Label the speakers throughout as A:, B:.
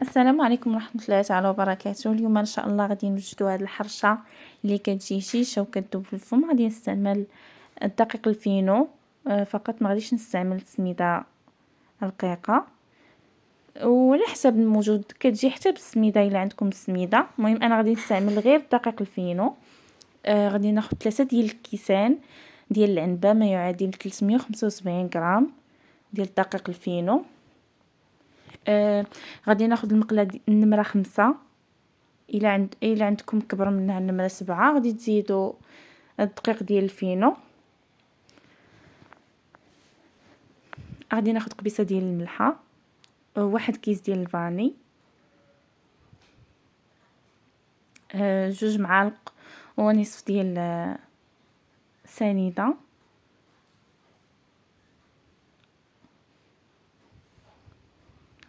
A: السلام عليكم ورحمة الله تعالى وبركاته. اليوم ان شاء الله غادي نوجدوا هذه الحرشه اللي كتجي شيشه وكتذوب في الفم. غادي نستعمل الدقيق الفينو فقط، ما غاديش نستعمل السميده رقيقه، وعلى حسب الموجود كتجي حتى بالسميده الا عندكم السميده. المهم انا غادي نستعمل غير الدقيق الفينو. غادي ناخذ 3 ديال الكيسان ديال العنبه، ما يعادل 375 غرام ديال الدقيق الفينو. غادي ناخذ المقله النمره 5، الا عندكم كبر منها النمره 7 غادي تزيدوا الدقيق ديال الفينو. غادي ناخذ قبيصه ديال الملحه، واحد كيس ديال الفاني، 2 معالق ونصف ديال سنيده،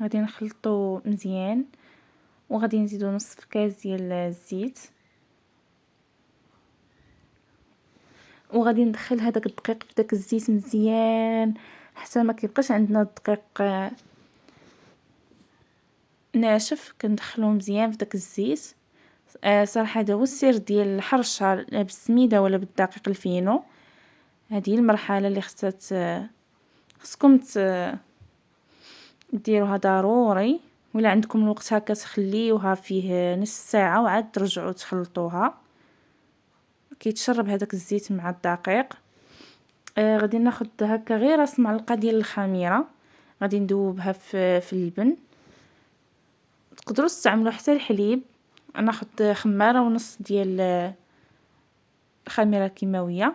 A: غادي نخلطو مزيان، وغادي نزيدو نصف كاس ديال الزيت، وغادي ندخل هذاك الدقيق في داك الزيت مزيان حتى ما كيبقاش عندنا الدقيق ناشف. كندخلوه مزيان في داك الزيت. صراحه هذا هو السر ديال الحرشه، لا بالسميده ولا بالدقيق الفينو. هذه المرحله اللي خصكم ديروها ضروري، ولا عندكم الوقت هكا تخليوها فيه نص ساعه وعاد ترجعوا تخلطوها. كيتشرب هذاك الزيت مع الدقيق. غادي ناخذ هكا غير راس معلقه ديال الخميره، غادي ندوبها في اللبن. تقدروا تستعملوا حتى الحليب. ناخذ خماره ونص ديال الخميره الكيماويه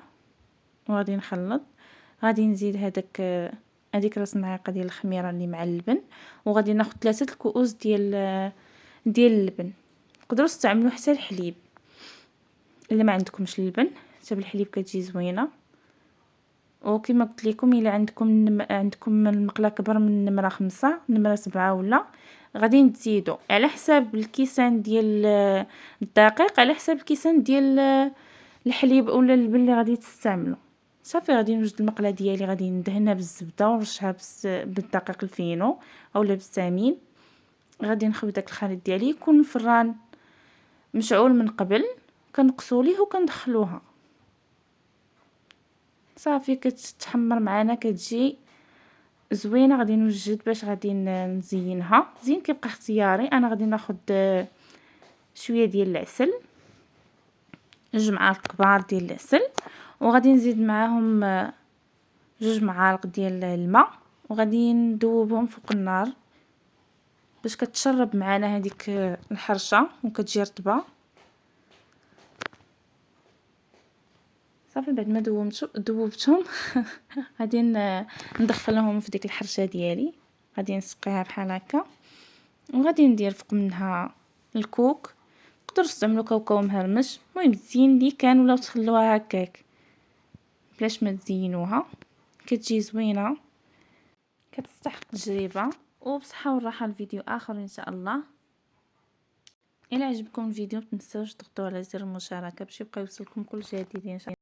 A: وغادي نخلط. غادي نزيد هذيك راس معلقه ديال الخميره اللي مع اللبن، وغادي ناخذ 3 الكؤوس ديال اللبن. تقدروا تستعملوا حتى الحليب الا ما عندكمش اللبن، حتى بالحليب كتجي زوينه. وكما قلت لكم الا عندكم المقله كبر من النمره 5 النمره 7 ولا، غادي تزيدوا على حساب الكيسان ديال الدقيق، على حساب الكيسان ديال الحليب اولا اللبن اللي غادي تستعملوا. صافي غادي نوجد المقله ديالي، غادي ندهنها بالزبده ونرشها بالدقيق الفينو اولا بالسمين. غادي نخوي داك الخليط ديالي، يكون الفران مشعول من قبل، كنقصوا ليه وكندخلوها. صافي كتتحمر معنا كتجي زوينه. غادي نوجد باش غادي نزينها. زين كيبقى اختياري. انا غادي ناخذ شويه ديال العسل، 2 معالق كبار ديال العسل، وغادي نزيد معاهم 2 معالق ديال الماء، وغادي ندوبهم فوق النار باش كتشرب معنا هذيك الحرشه وكتجي رطبه. صافي بعد ما دوبتهم غادي ندخلهم في ديك الحرشه ديالي. غادي نسقيها بحال هكا، وغادي ندير فوق منها الكوك. تقدروا تستعملوا كاوكاو مهرمش، المهم الزين اللي كان، ولا تخلوها هكاك بلاش ما تزينوها. كتجي زوينه، كتستحق التجربه. وبصحه والراحه الفيديو اخر ان شاء الله. الى عجبكم الفيديو متنساوش تضغطوا على زر المشاركه باش يبقى يوصلكم كل جديد ان شاء الله.